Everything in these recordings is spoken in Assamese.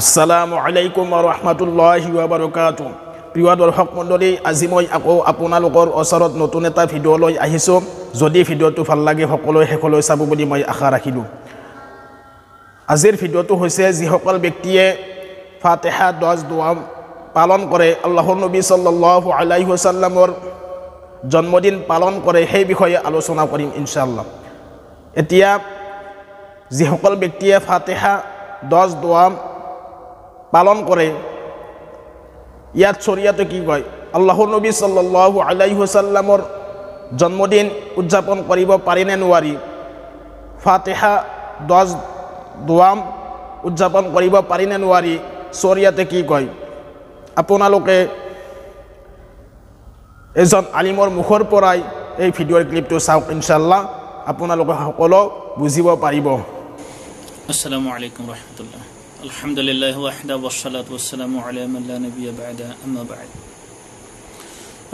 আসসালামু আলাইকুম ওয়া ৰাহমাতুল্লাহি ওয়া বাৰাকাতুহু। প্ৰিয় দৰ্শক মণ্ডলী, আজি মই আকৌ আপোনালোকৰ ওচৰত নতুন এটা ভিডিঅ' লৈ আহিছোঁ। যদি ভিডিঅ'টো ভাল লাগে সকলোৱে শেষলৈ চাব বুলি মই আশা ৰাখিলোঁ। আজিৰ ভিডিঅ'টো হৈছে যিসকল ব্যক্তিয়ে ফাতিহা 10 দোৱা পালন কৰে, আল্লাহৰ নবী সাল্লাল্লাহু আলাইহি ওয়াসাল্লামৰ জন্মদিন পালন কৰে, সেই বিষয়ে আলোচনা কৰিম ইনশাআল্লাহ। এতিয়া যিসকল ব্যক্তিয়ে ফাতিহা 10 দোৱা পালন কৰে, ইয়াত শৰিয়াতে কি কয়? আল্লাহৰ নবী সাল্লাল্লাহু আলাইহি ওয়াসাল্লামৰ জন্মদিন উদযাপন কৰিব পাৰি নে নোৱাৰি? ফাতিহা 10 দোৱা উদযাপন কৰিব পাৰি নে নোৱাৰি? শৰিয়াতে কি কয়? আপোনালোকে এজন আলিমৰ মুখৰ পৰাই এই ভিডিঅ'ৰ ক্লিপটো চাওক, ইনশাআল্লাহ আপোনালোকে সকলো বুজিব পাৰিব। আসসালামু আলাইকুম রাহমাতুল্লাহ। আলহামদুলিল্লাহ ওয়াহদা ওয়াসসালাতু ওয়াসসালামু আলা মান লা নাবিয়্যা বা'দা, আম্মা বা'দ।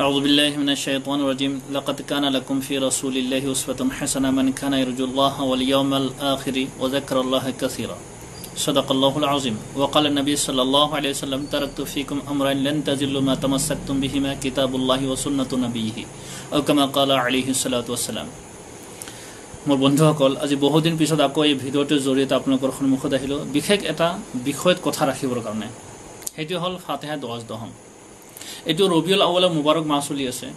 আউযু বিল্লাহি মিনাশ শাইতানির রাজীম। লাকাদ কানা লাকুম ফি রাসূলিল্লাহি উসওয়াতুন হাসানাহ মান কানা ইয়ারজুল্লাহা ওয়াল ইয়াওমাল আখির ওয়া যাকারাল্লাহা কাসীরা। সাদাকাল্লাহুল আযীম। ওয়া ক্বালা নবী সাল্লাল্লাহু আলাইহি ওয়াসাল্লাম তারাকতু ফীকুম আমরান লান তাজিল্লু মা তামাসসাকতুম বিহিমা কিতাবুল্লাহি ওয়া সুন্নাতু নবিয়্যিহি আও কামা ক্বালা আলাইহি সাল্লাতু ওয়াসসালাম। মোৰ বন্ধুসকল, আজি বহুদিন পিছত আকৌ এই ভিডিঅ'টোৰ জৰিয়তে আপোনালোকৰ সন্মুখত আহিলোঁ বিশেষ এটা বিষয়ত কথা ৰাখিবৰ কাৰণে। সেইটো হ'ল ফাতিহা 10 দহম। এইটো ৰবিউল আউৱালৰ মুবাৰক মাহ চলি আছে।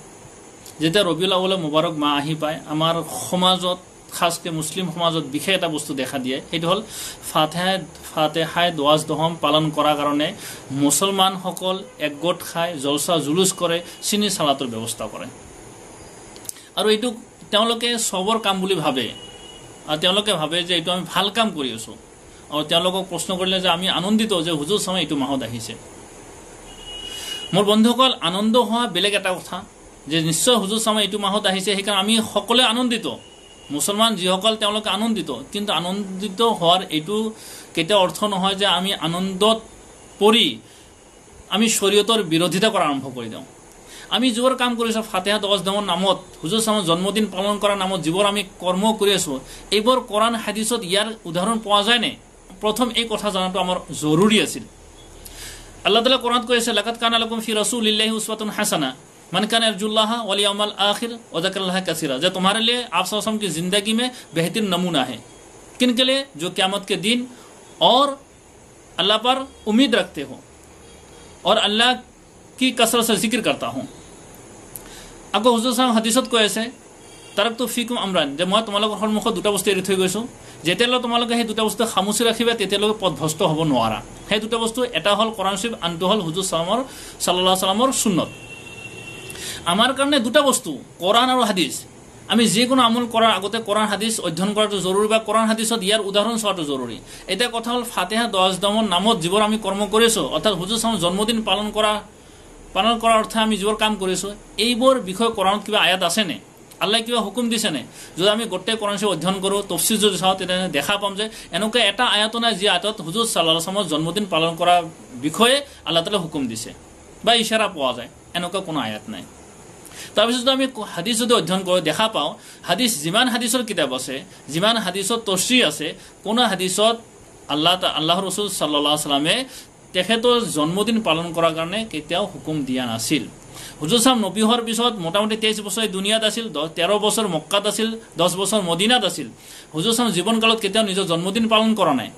যেতিয়া ৰবিউল আউৱালৰ মুবাৰক মাহ আহি পায়, আমাৰ সমাজত, খাসকৈ মুছলিম সমাজত বিশেষ এটা বস্তু দেখা দিয়ে। সেইটো হ'ল ফাতিহা 10 দহম পালন কৰাৰ কাৰণে মুছলমানসকল একগোট খাই জলসা জুলুচ কৰে, চিনি চালাতৰ ব্যৱস্থা কৰে। আৰু এইটো তেওঁলোকে সবৰ কাম বুলি ভাবে, আৰু তেওঁলোকে ভাবে যে এইটো আমি ভাল কাম কৰি আছোঁ। আৰু তেওঁলোকক প্ৰশ্ন কৰিলে যে আমি আনন্দিত যে হুজুৰ চামে এইটো মাহত আহিছে। মোৰ বন্ধুসকল, আনন্দ হোৱা বেলেগ এটা কথা, যে নিশ্চয় হুজুৰ চামে এইটো মাহত আহিছে, সেইকাৰণে আমি সকলোৱে আনন্দিত। মুছলমান যিসকল তেওঁলোকে আনন্দিত, কিন্তু আনন্দিত হোৱাৰ এইটো কেতিয়াও অৰ্থ নহয় যে আমি আনন্দত পৰি আমি শৰীয়তৰ বিৰোধিতা কৰা আৰম্ভ কৰি দিওঁ। আমি যিবোৰ কাম কৰিছোঁ ফাতিহা 10 দহমৰ নামত, হুজুৰ চামৰ জন্মদিন পালন কৰাৰ নামত যিবোৰ আমি কৰ্ম কৰি আছোঁ, এইবোৰ কোৰাণ হাদিছত ইয়াৰ উদাহৰণ পোৱা যায়নে? প্ৰথম এই কথা জনাটো আমাৰ জৰুৰী আছিল। আল্লাহ তাআলা কোৰাণত কৈ আছে, লাকাদ কানা লাকুম ফি রাসূলিল্লাহি উসওয়াতুন হাসানাহ মান কানা ইয়ারজুল্লাহা ওয়াল ইয়াউমাল আখির ওয়া যাকারাল্লাহা কাসীরা। যে तुम्हारे लिए आप सल्लल्लाहु अलैहि वसल्लम की जिंदगी में बेहतरीन नमूना है। किनके लिए? जो क़यामत के दिन और अल्लाह पर उम्मीद रखते हो और अल्लाह की कसरत से जिक्र करता हूँ। আকৌ হুজুৰ চাম হাদিছত কৈ আছে, তাৰাকতু ফীকুম আমৰান, যে মই তোমালোকৰ সন্মুখত দুটা বস্তু এৰি থৈ গৈছোঁ, যেতিয়ালৈ তোমালোকে সেই দুটা বস্তু সামুচি ৰাখিবা তেতিয়ালৈকে পথভ্ৰষ্ট হ'ব নোৱাৰা। সেই দুটা বস্তু, এটা হ'ল কোৰাণ শৰীফ, আনটো হ'ল হুজুৰ সাল্লাল্লাহু আলাইহি ওয়াসাল্লামৰ সুন্নত। আমাৰ কাৰণে দুটা বস্তু, কোৰাণ আৰু হাদিছ। আমি যিকোনো আমল কৰাৰ আগতে কোৰাণ হাদিছ অধ্যয়ন কৰাটো জৰুৰী, বা কোৰাণ হাদিছত ইয়াৰ উদাহৰণ চোৱাটো জৰুৰী। এতিয়া কথা হ'ল ফাতিহা 10 দহমৰ নামত যিবোৰ আমি কৰ্ম কৰিছোঁ, অৰ্থাৎ হুজুৰ চামৰ জন্মদিন পালন কৰাৰ অৰ্থে আমি যিবোৰ কাম কৰিছোঁ, এইবোৰ বিষয়ে কোৰাণত কিবা আয়াত আছেনে? আল্লাহ কিবা হুকুম দিছেনে? যদি আমি গোটেই কোৰাণ শৰীফ অধ্যয়ন কৰোঁ, তফসিৰ যদি চাওঁ, তেতিয়া দেখা পাম যে এনেকুৱা এটা আয়াতো নাই যি আয়াতত হুজুৰ সাল্লাল্লাহু আলাইহি ওয়াসাল্লামৰ জন্মদিন পালন কৰাৰ বিষয়ে আল্লাহ তাআলা হুকুম দিছে বা ইশাৰা পোৱা যায়, এনেকুৱা কোনো আয়াত নাই। তাৰপিছত আমি হাদিছ যদি অধ্যয়ন কৰোঁ, দেখা পাওঁ হাদিছ, যিমান হাদিছৰ কিতাপ আছে, যিমান হাদিছত তফসিৰ আছে, কোনো হাদিছত আল্লাহৰ ৰাসূল সাল্লাল্লাহু আলাইহি ওয়াসাল্লামে তেখেতৰ জন্মদিন পালন কৰাৰ কাৰণে কেতিয়াও হুকুম দিয়া নাছিল। হুজুৰ চাম নবী হোৱাৰ পিছত মোটামুটি 23 বছৰ দুনিয়াত আছিল, 13 বছৰ মক্কাত আছিল, 10 বছৰ মদিনাত আছিল। হুজুৰ চাম জীৱনকালত কেতিয়াও নিজৰ জন্মদিন পালন কৰা নাই।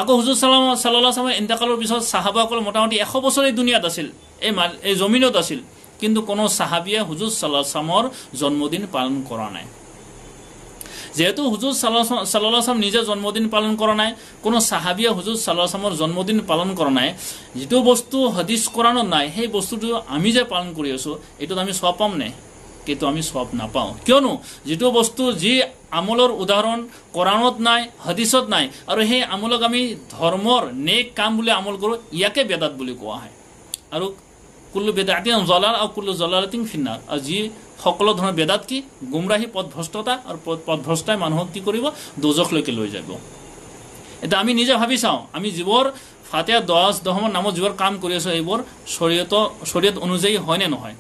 আকৌ হুজুৰ সাল্লাল্লাহু আলাইহি ওয়াসাল্লামৰ ইন্তেকালৰ পিছত সাহাবাসকল মোটামুটি 100 বছৰ এই দুনিয়াত আছিল, এই জমিনত আছিল, কিন্তু কোনো সাহাবিয়ে হুজুৰ সাল্লাল্লাহু আলাইহি ওয়াসাল্লামৰ জন্মদিন পালন কৰা নাই। যেহেতু হুজুৰ সাল্লাল্লাহু আলাইহি ওয়াসাল্লাম নিজে জন্মদিন পালন কৰা নাই, কোনো সাহাবিয়ে হুজুৰ সাল্লাল্লাহু আলাইহি ওয়াসাল্লামৰ জন্মদিন পালন কৰা নাই, যিটো বস্তু হাদিছ কোৰাণত নাই, সেই বস্তুটো আমি যে পালন কৰি আছোঁ, এইটোত আমি সওয়াব পাম নে? কিন্তু আমি সওয়াব নাপাওঁ। কিয়নো যিটো বস্তু, যি আমলৰ উদাহৰণ কোৰাণত নাই, হাদিছত নাই, আৰু সেই আমলক আমি ধৰ্মৰ নেক কাম বুলি আমল কৰোঁ, ইয়াকে বেদাত বুলি কোৱা হয়। আৰু কুল্লু বেদাতিন জলাল আৰু কুল্লু জলালাতিন ফিন্নাৰ। আৰু যি সকলো ধৰণৰ বেদাত কি? গুমৰাহী, পথভ্ৰষ্টতা, আৰু পথভ্ৰষ্টাই মানুহক কি কৰিব? দোজখলৈকে লৈ যাব। এতিয়া আমি নিজে ভাবি চাওঁ, আমি যিবোৰ ফাতিহা 10 দহমৰ নামত যিবোৰ কাম কৰি আছোঁ, এইবোৰ শৰীয়ত অনুযায়ী হয়নে নহয়?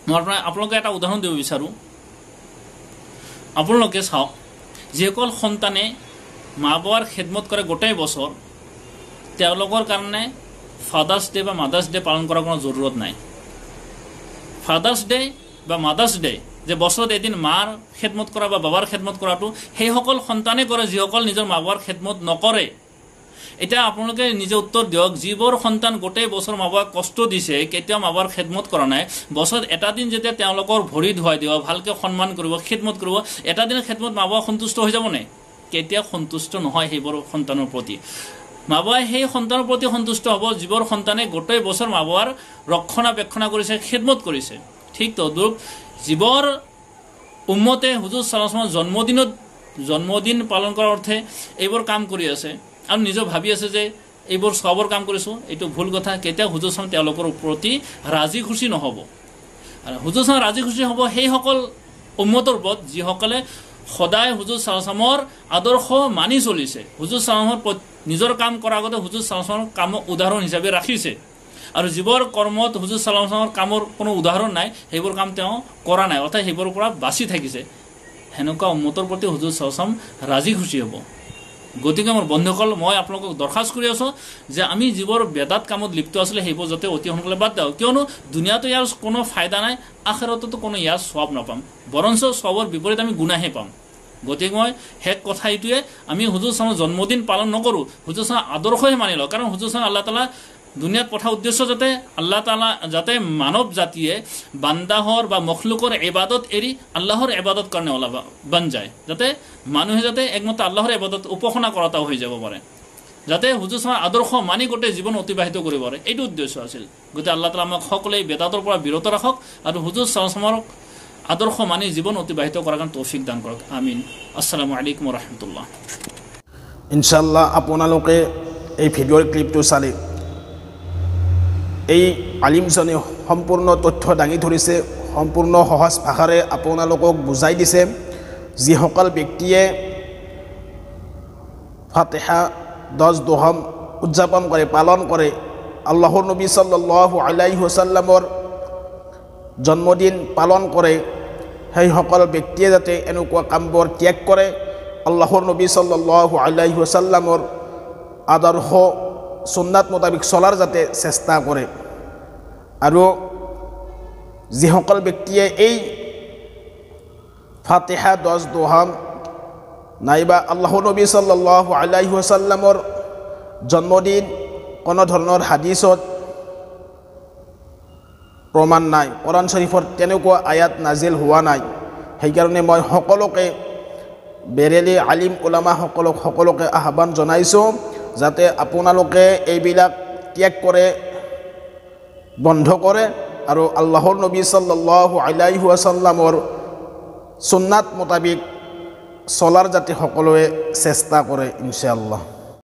মই আপোনালোকে এটা উদাহৰণ দিব বিচাৰোঁ। আপোনালোকে চাওক, যিসকল সন্তানে মা বাবাৰ খেদমত কৰে গোটেই বছৰ, তেওঁলোকৰ কাৰণে ফাদাৰ্ছ ডে বা মাদাৰ্ছ ডে পালন কৰাৰ কোনো জৰুৰত নাই। ফাদাৰ্ছ ডে বা মাদাৰ্ছ ডে যে বছৰত এদিন মাৰ খেদমত কৰা বা বাবাৰ খেদমত কৰাটো সেইসকল সন্তানে কৰে যিসকল নিজৰ মা বাবাৰ খেদমত নকৰে। এতিয়া আপোনালোকে নিজে উত্তৰ দিয়ক, যিবোৰ সন্তান গোটেই বছৰ মা বাবাক কষ্ট দিছে, কেতিয়াও মা বাবাৰ খেদমত কৰা নাই, বছৰত এটা দিন যেতিয়া তেওঁলোকৰ ভৰি ধুৱাই দিব, ভালকৈ সন্মান কৰিব, খেদমত কৰিব, এটা দিনৰ খেদমত মা বাবা সন্তুষ্ট হৈ যাবনে? কেতিয়াও সন্তুষ্ট নহয় সেইবোৰ সন্তানৰ প্ৰতি। মা বাবাই সেই সন্তানৰ প্ৰতি সন্তুষ্ট হ'ব যিবোৰ সন্তানে গোটেই বছৰ মা বাবাৰ ৰক্ষণাবেক্ষণা কৰিছে, খেদমত কৰিছে। ঠিক তদ্ৰূপ যিবোৰ উম্মতে হুজুৰ সাল্লাল্লাহু আলাইহি ওয়াসাল্লামৰ জন্মদিন পালন কৰাৰ অৰ্থে এইবোৰ কাম কৰি আছে আৰু নিজে ভাবি আছে যে এইবোৰ সবৰ কাম কৰিছোঁ, এইটো ভুল কথা। কেতিয়াও হুজুৰ সাল্লাল্লাহু তেওঁলোকৰ প্ৰতি ৰাজি খুচি নহ'ব। আৰু হুজুৰ সাল্লাল্লাহু ৰাজি খুচি হ'ব সেইসকল উম্মতৰ ওপৰত যিসকলে সদায় হুজুৰ সাল্লাল্লাহু আলাইহি ওয়াসাল্লামৰ আদৰ্শ মানি চলিছে, হুজুৰ সাল্লাল্লাহু আলাইহি নিজৰ কাম কৰাৰ আগতে হুজুৰ সাল্লাল্লাহু আলাইহি ওয়াসাল্লামৰ কামক উদাহৰণ হিচাপে ৰাখিছে। আৰু যিবোৰ কৰ্মত হুজুৰ সাল্লাল্লাহু আলাইহি ওয়াসাল্লামৰ কামৰ কোনো উদাহৰণ নাই, সেইবোৰ কাম তেওঁ কৰা নাই, অৰ্থাৎ সেইবোৰৰ পৰা বাচি থাকিছে, সেনেকুৱা উম্মতৰ প্ৰতি হুজুৰ সাল্লাল্লাহু আলাইহি ওয়াসাল্লাম ৰাজি খুচি হ'ব। গতিকে মোৰ বন্ধুসকল, মই আপোনালোকক দৰখাস্ত কৰি আছোঁ যে আমি যিবোৰ বেদাত কামত লিপ্ত আছিলে সেইবোৰ যাতে অতি সোনকালে বাদ দিওঁ, কিয়নো দুনিয়াতো ইয়াৰ কোনো ফায়দা নাই, আখিৰাততো কোনো ইয়াৰ সওয়াব নাপাম, বৰঞ্চ সওয়াবৰ বিপৰীত আমি গুনাহে পাম। গতিকে মই শেষ কথা এইটোৱে, আমি হুজুৰ সাল্লাল্লাহু জন্মদিন পালন নকৰোঁ, হুজুৰ সাল্লাল্লাহু আদৰ্শহে মানি লওঁ। কাৰণ হুজুৰ সাল্লাল্লাহু আল্লাহ তাআলা দুনিয়াত পঠা উদ্দেশ্য যাতে আল্লাহ তাআলা যাতে মানৱ জাতিয়ে বান্দাহৰ বা মখলুকৰ ইবাদত এৰি আল্লাহৰ ইবাদত কাৰণে ওলাব বন যায়, যাতে মানুহে যাতে একমাত্ৰ আল্লাহৰ ইবাদত উপাসনা কৰাটা হৈ যাব পাৰে, যাতে হুজুৰ সাল্লাল্লাহু আদৰ্শ মানি গোটেই জীৱন অতিবাহিত কৰিব পাৰে, এইটো উদ্দেশ্য আছিল। গতিকে আল্লাহ তাআলা আমাক সকলোৱে বেদাতৰ পৰা বিৰত ৰাখক আৰু হুজুৰ সাল্লাল্লাহু আলাইহি ওয়াসাল্লামৰ আদৰ্শ মানি জীৱন অতিবাহিত কৰাৰ কাৰণে তৌফিক দান কৰক। আমিন। আসসালামু আলাইকুম ওয়া ৰাহমাতুল্লাহ। ইনশাআল্লাহ আপোনালোকে এই ভিডিঅ'ৰ ক্লিপটো চালে এই আলিমজনে সম্পূৰ্ণ তথ্য দাঙি ধৰিছে, সম্পূৰ্ণ সহজ ভাষাৰে আপোনালোকক বুজাই দিছে। যিসকল ব্যক্তিয়ে ফাতিহা 10 দোহাম উদযাপন কৰে, পালন কৰে, আল্লাহৰ নবী সাল্লাল্লাহু আলাইহি ওয়াসাল্লামৰ জন্মদিন পালন কৰে, সেইসকল ব্যক্তিয়ে যাতে এনেকুৱা কামবোৰ ত্যাগ কৰে, আল্লাহৰ নবী সাল্লাল্লাহু আলাইহি ওয়াসাল্লামৰ আদৰ্শ সুন্নাত মোতাবিক চলাৰ যাতে চেষ্টা কৰে। আৰু যিসকল ব্যক্তিয়ে এই ফাতিহা 10 দোহাম নাইবা আল্লাহৰ নবী সাল্লাল্লাহু আলাইহি ওয়াসাল্লামৰ জন্মদিন কোনো ধৰণৰ হাদিছত প্ৰমাণ নাই, কোৰআন শৰীফত তেনেকুৱা আয়াত নাজিল হোৱা নাই, সেইকাৰণে মই সকলোকে বেৰেলি আলিম উলামা সকলোকে আহ্বান জনাইছোঁ যাতে আপোনালোকে এইবিলাক ত্যাগ কৰে, বন্ধ কৰে আৰু আল্লাহৰ নবী সাল্লাল্লাহু আলাইহি ওয়াসাল্লামৰ সুন্নাত মোতাবিক চলাৰ যাতে সকলোৱে চেষ্টা কৰে ইনশাআল্লাহ।